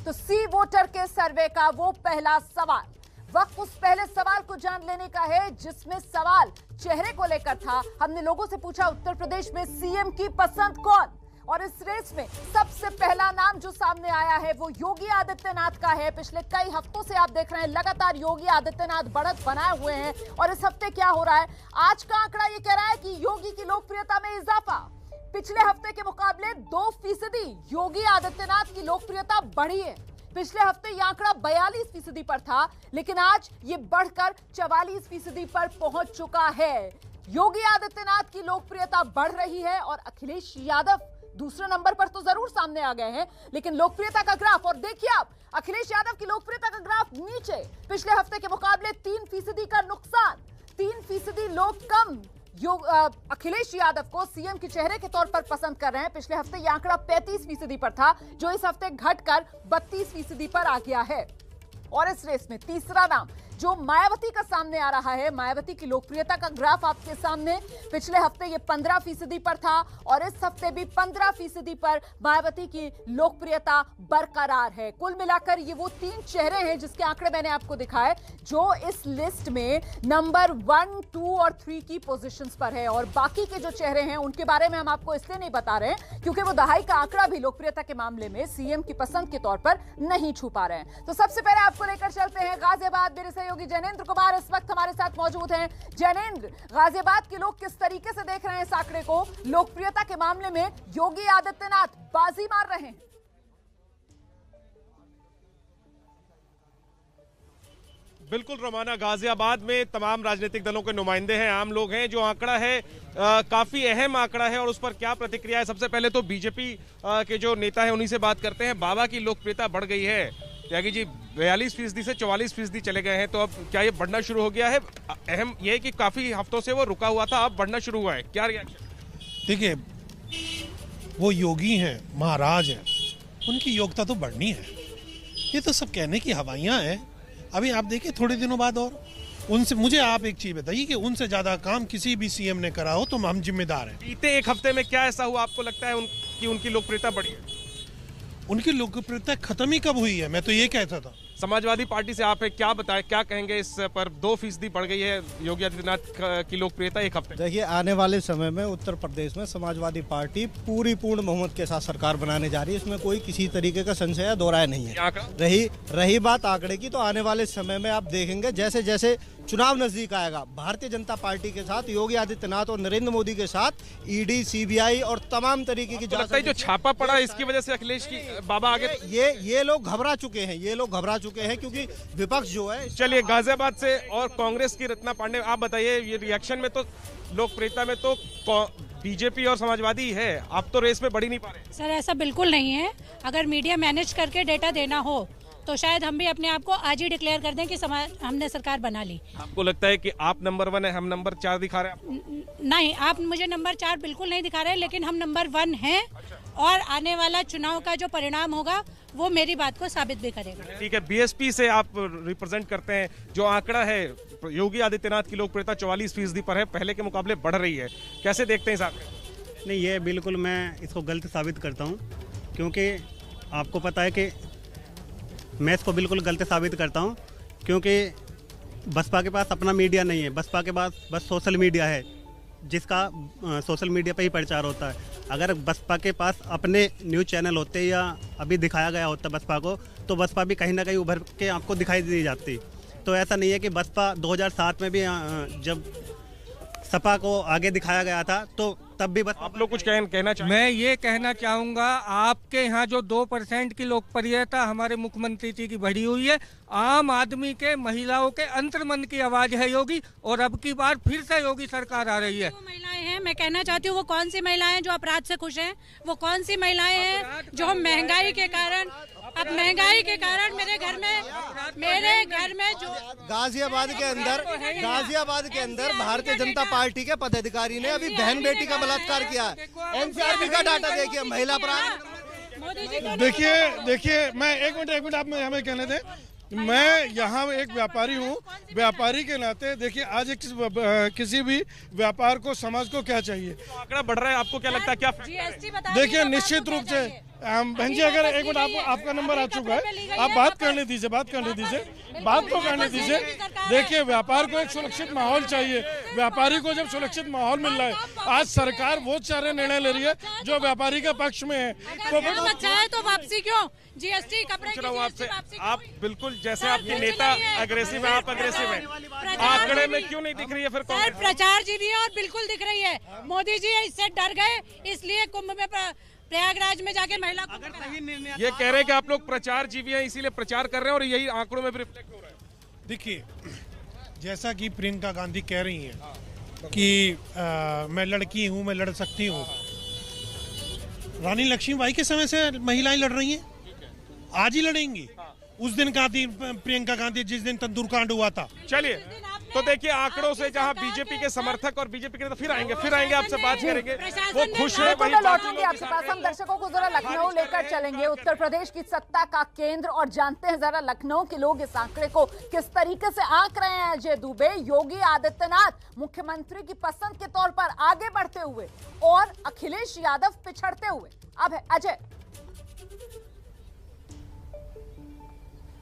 तो सी वोटर के सर्वे का वो पहला सवाल, वक्त उस पहले सवाल को जान लेने का है जिसमें सवाल चेहरे को लेकर था। हमने लोगों से पूछा उत्तर प्रदेश में सीएम की पसंद कौन, और इस रेस में सबसे पहला नाम जो सामने आया है वो योगी आदित्यनाथ का है। पिछले कई हफ्तों से आप देख रहे हैं लगातार योगी आदित्यनाथ बढ़त बनाए हुए हैं, और इस हफ्ते क्या हो रहा है, आज का आंकड़ा ये कह रहा है कि योगी की लोकप्रियता में इजाफा। पिछले हफ्ते के मुकाबले 2% योगी आदित्यनाथ की लोकप्रियता बढ़ी है। पिछले हफ्ते यह आंकड़ा 42% पर था, लेकिन आज ये बढ़कर 44% पर पहुंच चुका है। योगी आदित्यनाथ की लोकप्रियता बढ़ रही है और अखिलेश यादव दूसरे नंबर पर तो जरूर सामने आ गए हैं, लेकिन लोकप्रियता का ग्राफ, और देखिए आप अखिलेश यादव की लोकप्रियता का ग्राफ नीचे, पिछले हफ्ते के मुकाबले 3% का नुकसान, 3% लोग कम अखिलेश यादव को सीएम के चेहरे के तौर पर पसंद कर रहे हैं। पिछले हफ्ते यह आंकड़ा 35% पर था, जो इस हफ्ते घटकर 32% पर आ गया है। और इस रेस में तीसरा नाम जो मायावती का सामने आ रहा है, मायावती की लोकप्रियता का ग्राफ आपके सामने, पिछले हफ्ते ये 15% पर था और इस हफ्ते भी 15% पर मायावती की लोकप्रियता बरकरार है। कुल मिलाकर ये वो 3 चेहरे हैं जिसके आंकड़े मैंने आपको दिखाए, जो इस लिस्ट में नंबर 1, 2 और 3 की पोजीशंस पर है। और बाकी के जो चेहरे हैं उनके बारे में हम आपको इसलिए नहीं बता रहे हैं क्योंकि वो दहाई का आंकड़ा भी लोकप्रियता के मामले में सीएम की पसंद के तौर पर नहीं छू पा रहे हैं। तो सबसे पहले आपको लेकर चलते हैं गाजियाबाद। मेरे सहयोगी जैनेंद्र कुमार इस वक्त हमारे साथ मौजूद हैं। जैनेंद्र, गाजियाबाद के लोग किस तरीके से देख रहे हैं इस आंकड़े को? लोकप्रियता के मामले में योगी आदित्यनाथ बाजी मार रहे हैं। बिल्कुल रमाना, गाजियाबाद में तमाम राजनीतिक दलों के नुमाइंदे हैं, आम लोग हैं। जो आंकड़ा है काफी अहम आंकड़ा है और उस पर क्या प्रतिक्रिया है, सबसे पहले तो बीजेपी के जो नेता हैं उन्हीं से बात करते हैं। बाबा की लोकप्रियता बढ़ गई है त्यागी जी, 42% से 44% चले गए हैं, तो अब क्या ये बढ़ना शुरू हो गया है? अहम ये है कि काफी हफ्तों से वो रुका हुआ था, अब बढ़ना शुरू हुआ है, क्या रिएक्शन? देखिए, वो योगी हैं, महाराज हैं, उनकी योग्यता तो बढ़नी है। ये तो सब कहने की हवाइयां हैं। अभी आप देखिए थोड़े दिनों बाद और उनसे, मुझे आप एक चीज बताइए कि उनसे ज्यादा काम किसी भी सीएम ने करा हो तो हम जिम्मेदार हैं। बीते एक हफ्ते में क्या ऐसा हुआ आपको लगता है कि उनकी लोकप्रियता बढ़ी है? उनकी लोकप्रियता खत्म ही कब हुई है, मैं तो ये कहता था। समाजवादी पार्टी से आप क्या बताएं, क्या कहेंगे इस पर? 2% बढ़ गई है योगी आदित्यनाथ की लोकप्रियता एक हफ्ते। देखिए, आने वाले समय में उत्तर प्रदेश में समाजवादी पार्टी पूरी पूर्ण बहुमत के साथ सरकार बनाने जा रही है, इसमें कोई किसी तरीके का संशय या दो राय नहीं है। रही बात आंकड़े की, तो आने वाले समय में आप देखेंगे जैसे जैसे चुनाव नजदीक आएगा, भारतीय जनता पार्टी के साथ योगी आदित्यनाथ और नरेंद्र मोदी के साथ ईडी, सीबीआई और तमाम तरीके की जांच, जो छापा पड़ा इसकी वजह से अखिलेश की बाबा आगे, ये लोग घबरा चुके हैं, क्योंकि विपक्ष जो है। चलिए, गाजियाबाद से और कांग्रेस की रत्ना पांडे, आप बताइए, ये रिएक्शन में तो लोकप्रियता में तो बीजेपी और समाजवादी है, आप तो रेस में बढ़ ही नहीं पा रहे। सर, ऐसा बिल्कुल नहीं है। अगर मीडिया मैनेज करके डेटा देना हो तो शायद हम भी अपने आप को आज ही डिक्लेयर कर दें कि हमने सरकार बना ली। आपको लगता है कि आप नंबर 1 है, हम नंबर 4 दिखा रहे हैं? नहीं, आप मुझे नंबर 4 बिल्कुल नहीं दिखा रहे, लेकिन हम नंबर 1 हैं। और आने वाला चुनाव का जो परिणाम होगा वो मेरी बात को साबित भी करेगा। ठीक है, बीएसपी से आप रिप्रेजेंट करते हैं, जो आंकड़ा है योगी आदित्यनाथ की लोकप्रियता 44% पर है, पहले के मुकाबले बढ़ रही है, कैसे देखते हैं इस आंकड़े? नहीं, ये बिल्कुल मैं इसको गलत साबित करता हूँ, क्योंकि आपको पता है कि मैं इसको बिल्कुल गलत साबित करता हूँ, क्योंकि बसपा के पास अपना मीडिया नहीं है। बसपा के पास बस सोशल मीडिया है, जिसका सोशल मीडिया पे ही प्रचार होता है। अगर बसपा के पास अपने न्यूज़ चैनल होते या अभी दिखाया गया होता बसपा को, तो बसपा भी कहीं ना कहीं उभर के आपको दिखाई दी जाती। तो ऐसा नहीं है कि बसपा 2007 में भी जब सपा को आगे दिखाया गया था तो तब भी बस। आप लोग कुछ कहना चाहिए? मैं ये कहना चाहूँगा, आपके यहाँ जो 2% की लोकप्रियता हमारे मुख्यमंत्री जी की बढ़ी हुई है, आम आदमी के, महिलाओं के अंतर्मन की आवाज है योगी, और अब की बार फिर से योगी सरकार आ रही है। वो महिलाएं हैं, मैं कहना चाहती हूँ, वो कौन सी महिलाएं जो अपराध से खुश हैं? वो कौन सी महिलाएं हैं जो महंगाई के कारण, अब महंगाई के कारण मेरे घर में जो गाजियाबाद के अंदर भारतीय जनता पार्टी के पदाधिकारी ने अभी बहन बेटी का बलात्कार किया है। एनसीआरबी का डाटा देखिए, महिला अपराध। देखिए, मैं एक मिनट आप हमें कहने दें। मैं यहाँ एक व्यापारी हूँ। व्यापारी के नाते देखिए आज किसी भी व्यापार को, समाज को क्या चाहिए। तो आंकड़ा बढ़ रहा है, आपको क्या लगता है क्या? देखिए निश्चित रूप से बहन जी, अगर एक मिनट आपका नंबर आ चुका है, आप बात करने दीजिए, बात तो करने दीजिए। देखिए व्यापार को एक सुरक्षित माहौल चाहिए। व्यापारी को जब सुरक्षित माहौल मिल रहा है, आज सरकार बहुत सारे निर्णय ले रही है जो व्यापारी के पक्ष में है। तो वापसी क्यों? जीएसटी कपड़े की आपसे आप बिल्कुल जैसे आपके नेता अग्रेसिव है, आप अग्रेसिव है, आंकड़े में क्यों नहीं दिख रही है फिर? प्रचार जीवी है और बिल्कुल दिख रही है। मोदी जी इससे डर गए, इसलिए कुंभ में प्रयागराज में जाके महिला को ये कह रहे हैं कि आप लोग प्रचार जीवी हैं, इसीलिए प्रचार कर रहे हैं और यही आंकड़ों में भी रिफ्लेक्ट हो रहा है। देखिए जैसा कि प्रियंका गांधी कह रही हैं कि मैं लड़की हूं, मैं लड़ सकती हूं। रानी लक्ष्मीबाई के समय से महिलाएं लड़ रही हैं, आज ही लड़ेंगी। उस दिन कहा थी प्रियंका गांधी जिस दिन तंदूर कांड हुआ था। चलिए तो देखिए आंकड़ों से जहां बीजेपी के समर्थक और बीजेपी के नेता फिर आएंगे आपसे बात करेंगे, वो खुश है। लौटेंगे आपके पास। हम दर्शकों को जरा लखनऊ लेकर चलेंगे, उत्तर प्रदेश की सत्ता का केंद्र, और जानते हैं जरा लखनऊ के लोग इस आंकड़े को किस तरीके से आंक रहे हैं। अजय दुबे, योगी आदित्यनाथ मुख्यमंत्री की पसंद के तौर पर आगे बढ़ते हुए और अखिलेश यादव पिछड़ते हुए। अब है अजय।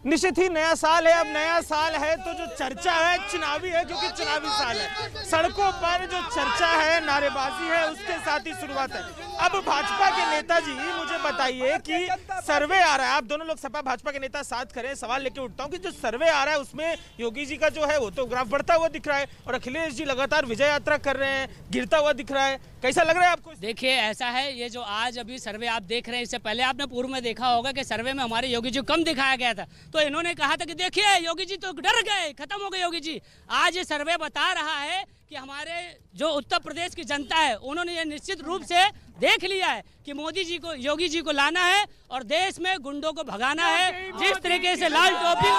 निश्चित ही नया साल है। अब नया साल है तो जो चर्चा है चुनावी है, क्योंकि चुनावी साल है। सड़कों पर जो चर्चा है, नारेबाजी है, उसके साथ ही शुरुआत है। अब भाजपा के नेताजी मुझे बताइए कि सर्वे आ रहा है, आप दोनों लोग सपा भाजपा के नेता साथ करें, सवाल लेके उठता हूं कि जो सर्वे आ रहा है उसमें योगी जी का जो है वो तो ग्राफ बढ़ता हुआ दिख रहा है और अखिलेश जी लगातार विजय यात्रा कर रहे हैं, गिरता हुआ दिख रहा है। कैसा लग रहा है आपको? देखिए ऐसा है, ये जो आज अभी सर्वे आप देख रहे हैं, इससे पहले आपने पूर्व में देखा होगा कि सर्वे में हमारे योगी जी कम दिखाया गया था, तो इन्होंने कहा था कि देखिए योगी जी तो डर गए, खत्म हो गए योगी जी। आज ये सर्वे बता रहा है कि हमारे जो उत्तर प्रदेश की जनता है उन्होंने ये निश्चित रूप से देख लिया है कि मोदी जी को, योगी जी को लाना है और देश में गुंडों को भगाना है। जिस तरीके से लाल टोपी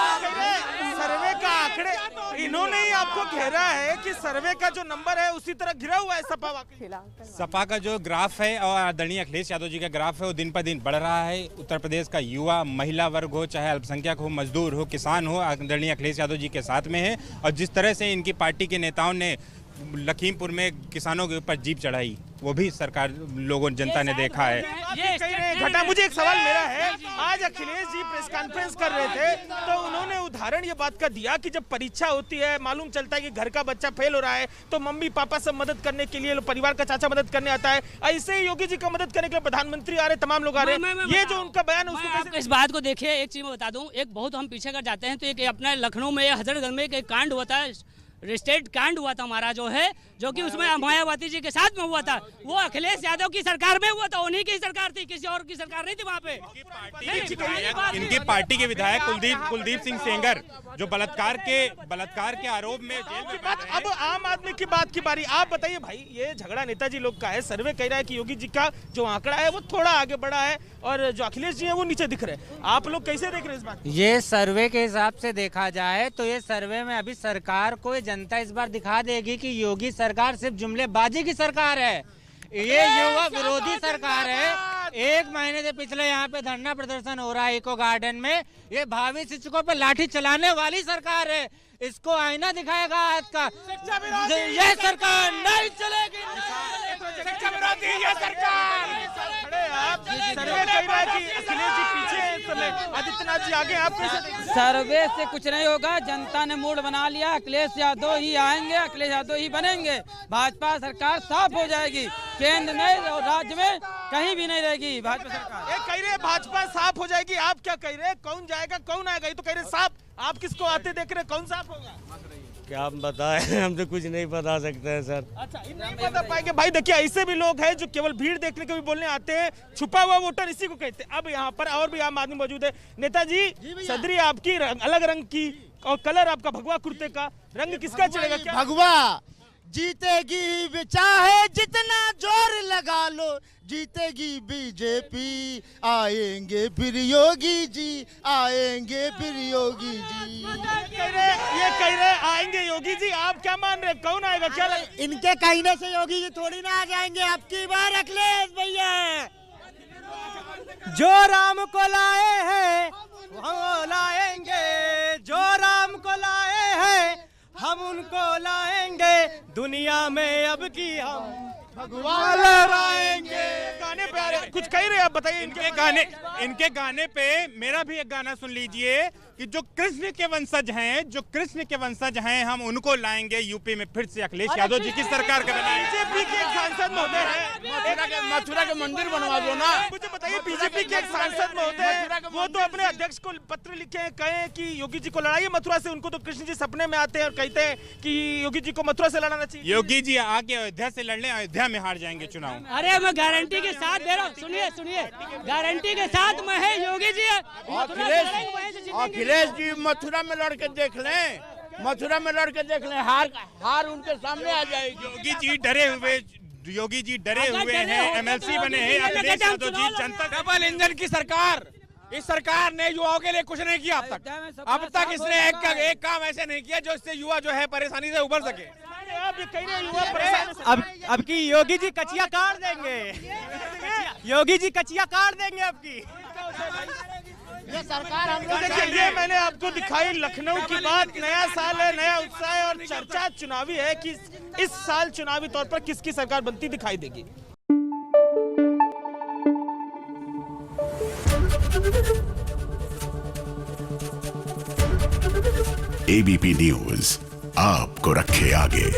सर्वे का आंकड़े इन्होंने ही आपको घेरा है कि सर्वे का जो नंबर है उसी तरह घिरा हुआ है सपा। सपा का जो ग्राफ है और आदरणीय अखिलेश यादव जी का ग्राफ है वो दिन पर दिन बढ़ रहा है। उत्तर प्रदेश का युवा, महिला वर्ग हो, चाहे अल्पसंख्यक हो, मजदूर हो, किसान हो, आदरणीय अखिलेश यादव जी के साथ में है। और जिस तरह से इनकी पार्टी के नेताओं ने लखीमपुर में किसानों के ऊपर जीप चढ़ाई, वो भी सरकार लोगों जनता ने देखा है। घटा मुझे एक सवाल मेरा है, आज अखिलेश जी प्रेस कॉन्फ्रेंस कर रहे थे तो उन्होंने उदाहरण ये बात का दिया कि जब परीक्षा होती है, मालूम चलता है कि घर का बच्चा फेल हो रहा है तो मम्मी पापा सब मदद करने के लिए, परिवार का चाचा मदद करने आता है। ऐसे ही योगी जी को मदद करने के लिए प्रधानमंत्री आ रहे, तमाम लोग आ रहे हैं। ये जो उनका बयान है उसको इस बात को देखिए, एक चीज मैं बता दूं, एक बहुत हम पीछे कर जाते हैं तो एक अपना लखनऊ में हजरतगंज में एक कांड हुआ था, रिस्टेट कांड हुआ था हमारा जो है, जो कि उसमें मायावती जी के साथ में हुआ था, वो अखिलेश यादव की सरकार में हुआ था, उन्हीं की सरकार थी, किसी और की सरकार नहीं थी वहाँ पे। इनकी पार्टी के विधायक कुलदीप सिंह सेंगर जो बलात्कार के आरोप में जेल में। अब आम आदमी की बात की बारी। आप बताइए भाई, ये झगड़ा नेताजी लोग का है, सर्वे कह रहा है कि योगी जी का जो आंकड़ा है वो थोड़ा आगे बढ़ा है और जो अखिलेश जी है वो नीचे दिख रहे हैं। आप लोग कैसे देख रहे हैं इस बात? ये सर्वे के हिसाब से देखा जाए तो ये सर्वे में अभी सरकार को जनता इस बार दिखा देगी कि योगी सरकार सिर्फ जुमलेबाजी की सरकार है, ये युवा विरोधी सरकार है। एक महीने से पिछले यहाँ पे धरना प्रदर्शन हो रहा है इको गार्डन में, ये भावी शिक्षकों पे लाठी चलाने वाली सरकार है। इसको आईना दिखाएगा आज का, ये सरकार नहीं चलेगी, शिक्षा विरोधी ये सरकार। आदित्यनाथ जी आगे, आप सर्वे से कुछ नहीं होगा, जनता ने मूड बना लिया, अखिलेश यादव ही आएंगे, अखिलेश यादव ही बनेंगे, भाजपा सरकार साफ हो जाएगी, केंद्र में और राज्य में कहीं भी नहीं रहेगी भाजपा सरकार। ये कह रहे भाजपा साफ हो जाएगी, आप क्या कह रहे हैं? कौन जाएगा कौन आएगा? ये तो कह रहे साफ। आप किसको आते देख रहे, कौन साफ होगा? क्या हम बताएं, हम तो कुछ नहीं बता सकते हैं सर। अच्छा, नहीं बता पाएंगे भाई। देखिए ऐसे भी लोग हैं जो केवल भीड़ देखने के भी बोलने आते हैं, छुपा हुआ वोटर इसी को कहते हैं। अब यहाँ पर और भी आम आदमी मौजूद है। नेताजी, सदरी आपकी अलग रंग की और कलर आपका भगवा कुर्ते का, रंग किसका चलेगा? क्या भगवा जीतेगी, चाहे जितना जोर लगा लो, जीतेगी बीजेपी, आएंगे फिर योगी जी, आएंगे फिर योगी जी। ये कह रहे आएंगे योगी जी, आप क्या मान रहे, कौन आएगा? क्या इनके कहने से योगी जी थोड़ी ना आ जाएंगे, आपकी बार अखिलेश भैया। जो राम को लाए हैं वो लाएंगे, दुनिया में अब की हम भगवान लहराएंगे। गाने पे आ रहे कुछ कह रहे आप बताइए। इनके गाने पे मेरा भी एक गाना सुन लीजिए कि जो कृष्ण के वंशज हैं हम उनको लाएंगे यूपी में फिर से अखिलेश यादव जी की सरकार का बनाएंगे। बीजेपी के एक सांसद महोदय हैं, मथुरा के मंदिर बनवा दो ना। मुझे बताइए बीजेपी के एक सांसद महोदय वो तो अपने अध्यक्ष को पत्र लिखे हैं, कहे कि योगी जी को लड़ाइए मथुरा से। उनको तो कृष्ण जी सपने में आते हैं और कहते हैं कि योगी जी को मथुरा से लड़ाना चाहिए। योगी जी आके अयोध्या से लड़ लें, अयोध्या में हार जाएंगे चुनाव। अरे मैं गारंटी के साथ दे रहा हूँ, सुनिए गारंटी के साथ मैं है योगी जी अखिलेश जी मथुरा में लड़ के देख लें, हार उनके सामने आ जाएगी। योगी जी डरे हुए हैं, एमएलसी बने हैं अखिलेश यादव जी। जनता डबल इंजन की सरकार, इस सरकार ने युवाओं के लिए कुछ नहीं किया अब तक इसने एक काम ऐसे नहीं किया जो इससे युवा जो है परेशानी से उबर सके। अब की योगी जी कचिया काट देंगे, योगी जी कचिया काट देंगे अब की ये सरकार हम लोग। देखिए ये मैंने आपको दिखाई लखनऊ की बात। नया साल है, नया उत्साह है और चर्चा चुनावी है कि इस साल चुनावी तौर पर किसकी सरकार बनती दिखाई देगी। ABP न्यूज आपको रखे आगे।